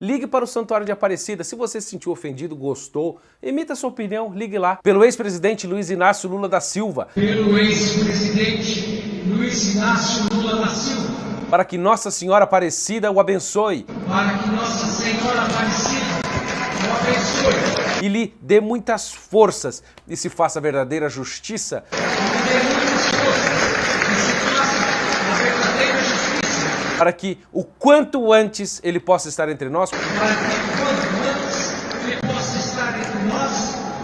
Ligue para o Santuário de Aparecida. Se você se sentiu ofendido, gostou, emita sua opinião, ligue lá. Pelo ex-presidente Luiz Inácio Lula da Silva. Pelo ex-presidente Luiz Inácio Lula da Silva. Para que Nossa Senhora Aparecida o abençoe. Para que Nossa Senhora Aparecida o abençoe. E lhe dê muitas forças e se faça verdadeira justiça. Para que o quanto antes ele possa estar entre nós.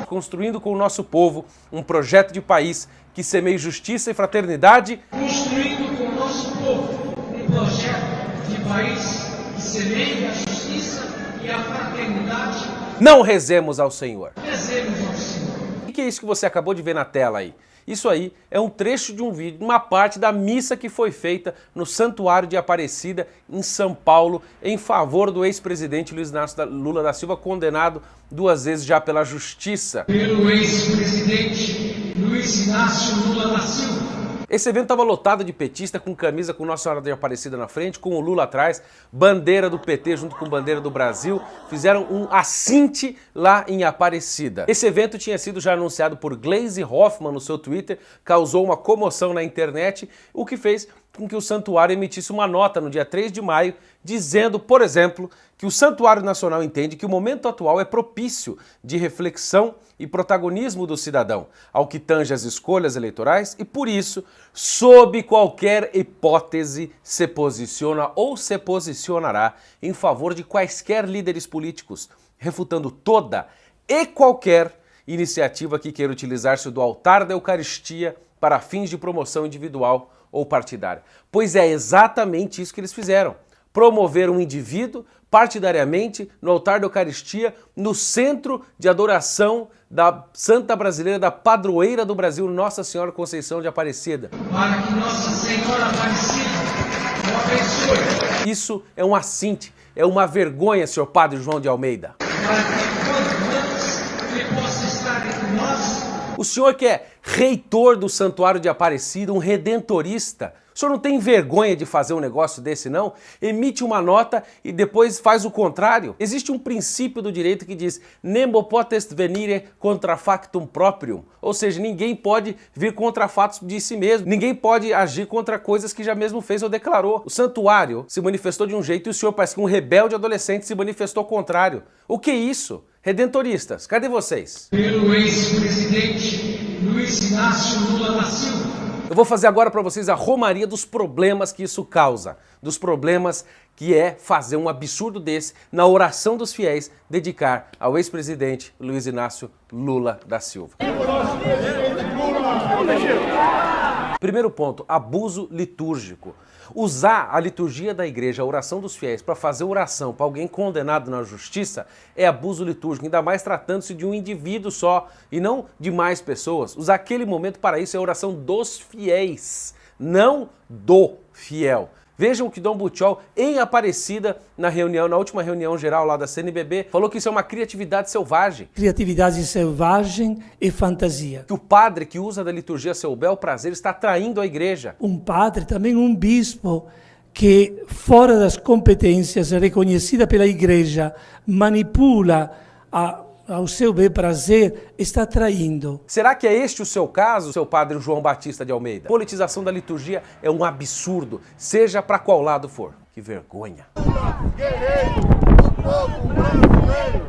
Construindo com o nosso povo um projeto de país que semeie justiça e fraternidade. Construindo com o nosso povo um projeto de país que semeie a justiça e a fraternidade. Não rezemos ao Senhor. Rezemos ao Senhor. O que é isso que você acabou de ver na tela aí? Isso aí é um trecho de um vídeo, uma parte da missa que foi feita no Santuário de Aparecida, em São Paulo, em favor do ex-presidente Luiz Inácio Lula da Silva, condenado 2 vezes já pela justiça. Pelo ex-presidente Luiz Inácio Lula da Silva. Esse evento estava lotado de petista, com camisa com Nossa Senhora de Aparecida na frente, com o Lula atrás, bandeira do PT junto com bandeira do Brasil, fizeram um assinte lá em Aparecida. Esse evento tinha sido já anunciado por Gleisi Hoffmann no seu Twitter, causou uma comoção na internet, o que fez com que o santuário emitisse uma nota no dia 3 de maio, dizendo, por exemplo, que o Santuário Nacional entende que o momento atual é propício de reflexão e protagonismo do cidadão, ao que tange as escolhas eleitorais e, por isso, sob qualquer hipótese, se posiciona ou se posicionará em favor de quaisquer líderes políticos, refutando toda e qualquer iniciativa que queira utilizar-se do altar da Eucaristia para fins de promoção individual ou partidária. Pois é exatamente isso que eles fizeram. Promover um indivíduo partidariamente no altar da Eucaristia, no centro de adoração da Santa Brasileira, da padroeira do Brasil, Nossa Senhora Conceição de Aparecida. Para que Nossa Senhora Aparecida o abençoe. Isso é um assinte, é uma vergonha, senhor Padre João de Almeida. Para que quanto antes ele possa estar entre nós. O senhor que é reitor do Santuário de Aparecida, um redentorista, o senhor não tem vergonha de fazer um negócio desse, não? Emite uma nota e depois faz o contrário? Existe um princípio do direito que diz nemo potest venire contra factum proprium, ou seja, ninguém pode vir contra fatos de si mesmo, ninguém pode agir contra coisas que já mesmo fez ou declarou. O santuário se manifestou de um jeito e o senhor parece que um rebelde adolescente se manifestou ao contrário. O que é isso? Redentoristas, cadê vocês? Pelo ex-presidente Luiz Inácio Lula da Silva. Eu vou fazer agora para vocês a romaria dos problemas que isso causa, dos problemas que é fazer um absurdo desse na oração dos fiéis dedicar ao ex-presidente Luiz Inácio Lula da Silva. Primeiro ponto, abuso litúrgico. Usar a liturgia da igreja, a oração dos fiéis, para fazer oração para alguém condenado na justiça é abuso litúrgico, ainda mais tratando-se de um indivíduo só e não de mais pessoas. Usar aquele momento para isso é a oração dos fiéis, não do fiel. Vejam que Dom Butiol, em Aparecida, na última reunião geral lá da CNBB, falou que isso é uma criatividade selvagem. Criatividade selvagem e fantasia. Que o padre que usa da liturgia a seu bel prazer está traindo a igreja. Um padre, também um bispo, que fora das competências reconhecida pela igreja, manipula ao seu bel prazer, está traindo. Será que é este o seu caso, seu padre João Batista de Almeida? Politização da liturgia é um absurdo, seja para qual lado for. Que vergonha.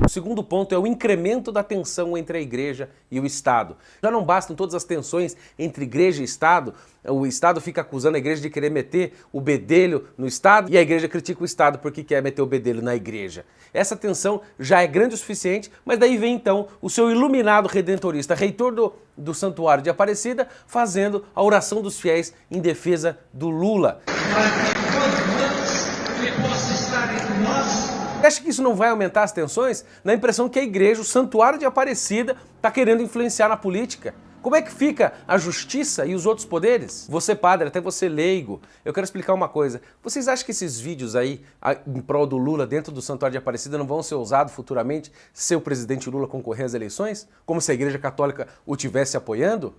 O segundo ponto é o incremento da tensão entre a igreja e o Estado. Já não bastam todas as tensões entre igreja e Estado, o Estado fica acusando a igreja de querer meter o bedelho no Estado e a igreja critica o Estado porque quer meter o bedelho na igreja. Essa tensão já é grande o suficiente, mas daí vem então o seu iluminado redentorista, reitor do Santuário de Aparecida, fazendo a oração dos fiéis em defesa do Lula. Acha que isso não vai aumentar as tensões? Na impressão que a igreja, o Santuário de Aparecida, está querendo influenciar na política. Como é que fica a justiça e os outros poderes? Você padre, até você leigo, eu quero explicar uma coisa. Vocês acham que esses vídeos aí em prol do Lula dentro do Santuário de Aparecida não vão ser usados futuramente se o presidente Lula concorrer às eleições? Como se a Igreja Católica o tivesse apoiando?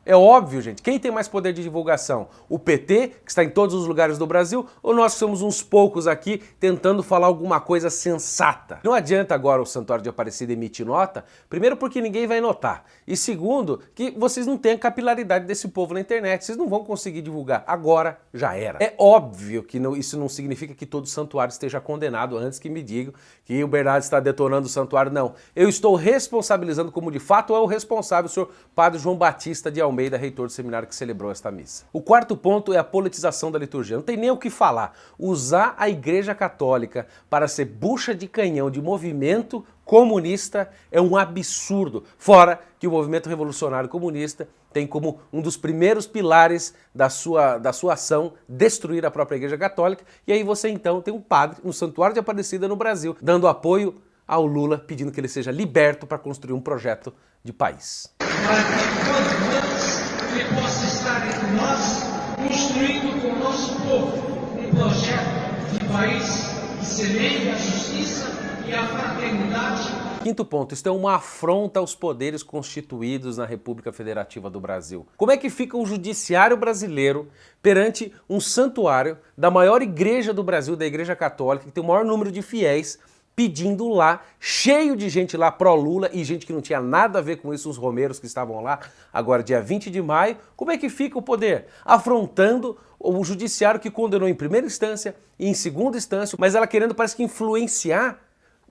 É óbvio, gente. Quem tem mais poder de divulgação? O PT, que está em todos os lugares do Brasil, ou nós que somos uns poucos aqui tentando falar alguma coisa sensata? Não adianta agora o Santuário de Aparecida emitir nota, primeiro porque ninguém vai notar, e segundo, que vocês não têm a capilaridade desse povo na internet, vocês não vão conseguir divulgar. Agora já era. É óbvio que isso não significa que todo santuário esteja condenado, antes que me digam que o Bernardo está detonando o santuário. Não. Eu estou responsabilizando, como de fato é o responsável, o senhor Padre João Batista de Almeida, reitor do seminário que celebrou esta missa. O quarto ponto é a politização da liturgia. Não tem nem o que falar. Usar a Igreja Católica para ser bucha de canhão de movimento comunista é um absurdo. Fora que o movimento revolucionário comunista tem como um dos primeiros pilares da sua ação destruir a própria Igreja Católica. E aí você então tem um padre no Santuário de Aparecida no Brasil dando apoio ao Lula, pedindo que ele seja liberto para construir um projeto de país. Para que quanto antes ele possa estar entre nós, construindo com o nosso povo um projeto de país que semeie a justiça e a fraternidade. Quinto ponto, isto é uma afronta aos poderes constituídos na República Federativa do Brasil. Como é que fica o judiciário brasileiro perante um santuário da maior igreja do Brasil, da Igreja Católica, que tem o maior número de fiéis, pedindo lá, cheio de gente lá pró-Lula e gente que não tinha nada a ver com isso, os romeiros que estavam lá, agora dia 20 de maio, como é que fica o poder? Afrontando o judiciário que condenou em primeira instância e em segunda instância, mas ela querendo, parece que, influenciar.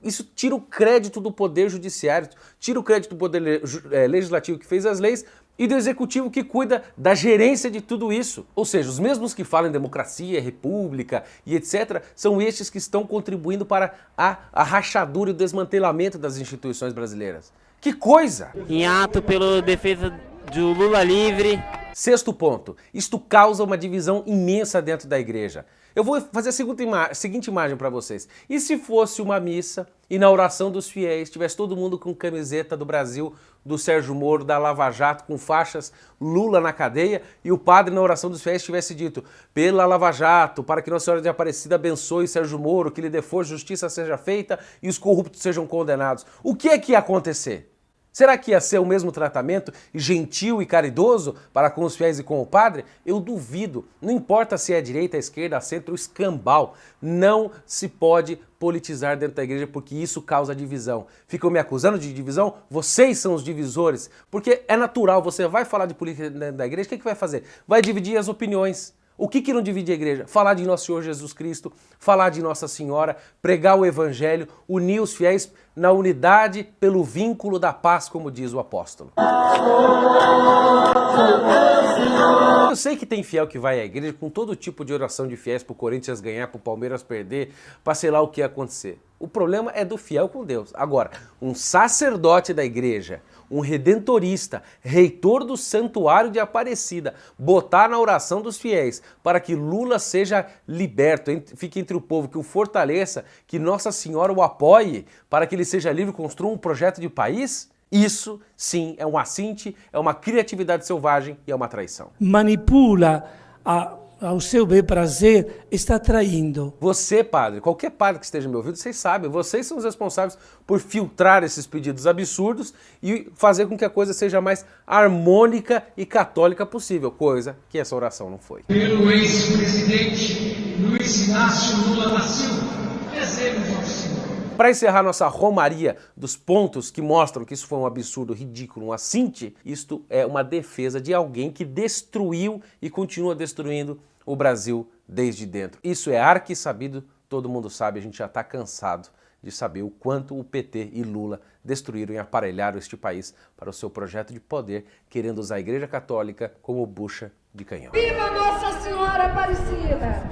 Isso tira o crédito do poder judiciário, tira o crédito do poder legislativo que fez as leis e do executivo que cuida da gerência de tudo isso. Ou seja, os mesmos que falam em democracia, república e etc., são estes que estão contribuindo para a rachadura e o desmantelamento das instituições brasileiras. Que coisa! Em ato pela defesa do Lula livre. Sexto ponto, isto causa uma divisão imensa dentro da igreja. Eu vou fazer a seguinte imagem para vocês. E se fosse uma missa e na oração dos fiéis tivesse todo mundo com camiseta do Brasil, do Sérgio Moro, da Lava Jato, com faixas Lula na cadeia, e o padre na oração dos fiéis tivesse dito: pela Lava Jato, para que Nossa Senhora de Aparecida abençoe Sérgio Moro, que lhe dê força, justiça seja feita e os corruptos sejam condenados. O que é que ia acontecer? Será que ia ser o mesmo tratamento gentil e caridoso para com os fiéis e com o padre? Eu duvido. Não importa se é direita, esquerda, centro ou escambau. Não se pode politizar dentro da igreja porque isso causa divisão. Ficam me acusando de divisão? Vocês são os divisores. Porque é natural, você vai falar de política dentro da igreja, o que vai fazer? Vai dividir as opiniões. O que não divide a igreja? Falar de Nosso Senhor Jesus Cristo, falar de Nossa Senhora, pregar o Evangelho, unir os fiéis na unidade pelo vínculo da paz, como diz o apóstolo. Eu sei que tem fiel que vai à igreja com todo tipo de oração de fiéis para o Corinthians ganhar, para o Palmeiras perder, para sei lá o que ia acontecer. O problema é do fiel com Deus. Agora, um sacerdote da igreja, um redentorista, reitor do Santuário de Aparecida, botar na oração dos fiéis para que Lula seja liberto, fique entre o povo, que o fortaleça, que Nossa Senhora o apoie para que ele seja livre e construa um projeto de país? Isso, sim, é um assinte, é uma criatividade selvagem e é uma traição. Manipula ao seu bel prazer, está traindo. Você, padre, qualquer padre que esteja me ouvindo, vocês sabem, vocês são os responsáveis por filtrar esses pedidos absurdos e fazer com que a coisa seja mais harmônica e católica possível, coisa que essa oração não foi. Pelo ex-presidente Luiz Inácio Lula da Silva, rezemos ao Senhor. Para encerrar nossa romaria dos pontos que mostram que isso foi um absurdo, ridículo, um assinte, isto é uma defesa de alguém que destruiu e continua destruindo o Brasil desde dentro. Isso é arquisabido, todo mundo sabe, a gente já está cansado de saber o quanto o PT e Lula destruíram e aparelharam este país para o seu projeto de poder, querendo usar a Igreja Católica como bucha de canhão. Viva Nossa Senhora Aparecida!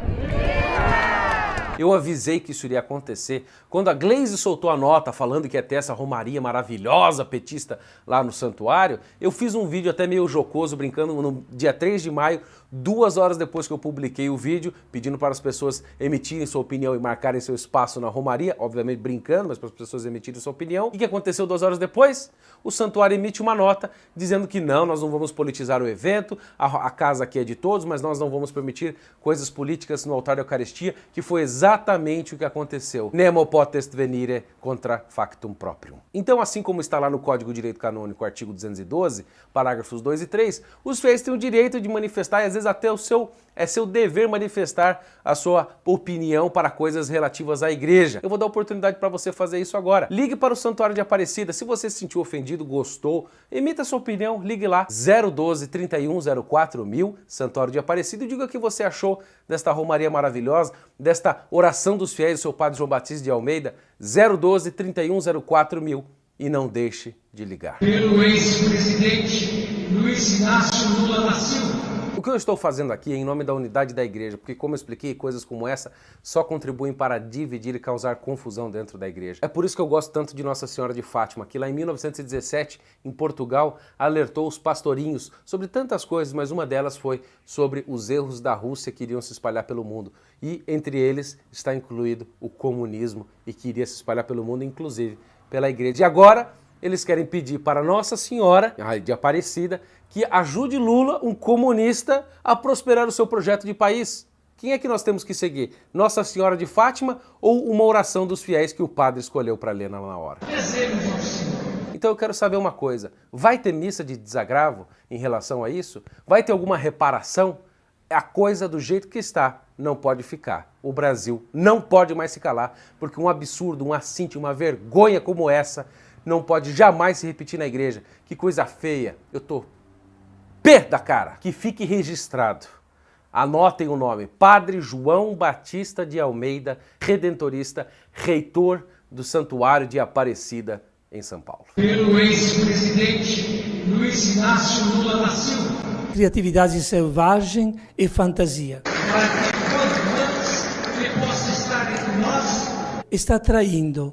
Eu avisei que isso iria acontecer quando a Glaze soltou a nota falando que ia ter essa romaria maravilhosa petista lá no santuário. Eu fiz um vídeo até meio jocoso, brincando, no dia 3 de maio 2 horas depois que eu publiquei o vídeo, pedindo para as pessoas emitirem sua opinião e marcarem seu espaço na Romaria, obviamente brincando, mas para as pessoas emitirem sua opinião. O que aconteceu 2 horas depois? O santuário emite uma nota dizendo que não, nós não vamos politizar o evento, a casa aqui é de todos, mas nós não vamos permitir coisas políticas no altar da Eucaristia, que foi exatamente o que aconteceu. Nemo potest venire contra factum proprium. Então, assim como está lá no Código de Direito Canônico, artigo 212, parágrafos 2 e 3, os fiéis têm o direito de manifestar, e às vezes até é seu dever manifestar a sua opinião para coisas relativas à igreja. Eu vou dar oportunidade para você fazer isso agora. Ligue para o Santuário de Aparecida. Se você se sentiu ofendido, gostou, emita a sua opinião, ligue lá, 012 31 04 1000, Santuário de Aparecida, e diga o que você achou desta romaria maravilhosa, desta oração dos fiéis do seu Padre João Batista de Almeida, 012 31 04 1000, e não deixe de ligar. Pelo ex-presidente Luiz Inácio Lula da Silva. O que eu estou fazendo aqui é em nome da unidade da igreja, porque, como eu expliquei, coisas como essa só contribuem para dividir e causar confusão dentro da igreja. É por isso que eu gosto tanto de Nossa Senhora de Fátima, que lá em 1917, em Portugal, alertou os pastorinhos sobre tantas coisas, mas uma delas foi sobre os erros da Rússia que iriam se espalhar pelo mundo. E entre eles está incluído o comunismo, e que iria se espalhar pelo mundo, inclusive pela igreja. E agora eles querem pedir para Nossa Senhora de Aparecida que ajude Lula, um comunista, a prosperar o seu projeto de país. Quem é que nós temos que seguir? Nossa Senhora de Fátima ou uma oração dos fiéis que o padre escolheu para ler na hora? Então eu quero saber uma coisa, vai ter missa de desagravo em relação a isso? Vai ter alguma reparação? A coisa do jeito que está não pode ficar. O Brasil não pode mais se calar, porque um absurdo, um assinte, uma vergonha como essa não pode jamais se repetir na igreja. Que coisa feia. Eu tô pé da cara. Que fique registrado. Anotem o nome. Padre João Batista de Almeida, redentorista, reitor do Santuário de Aparecida, em São Paulo. Pelo ex-presidente Luiz Inácio Lula da Silva. Criatividade selvagem e fantasia. Para que quanto antes ele possa estar entre nós. Está traindo.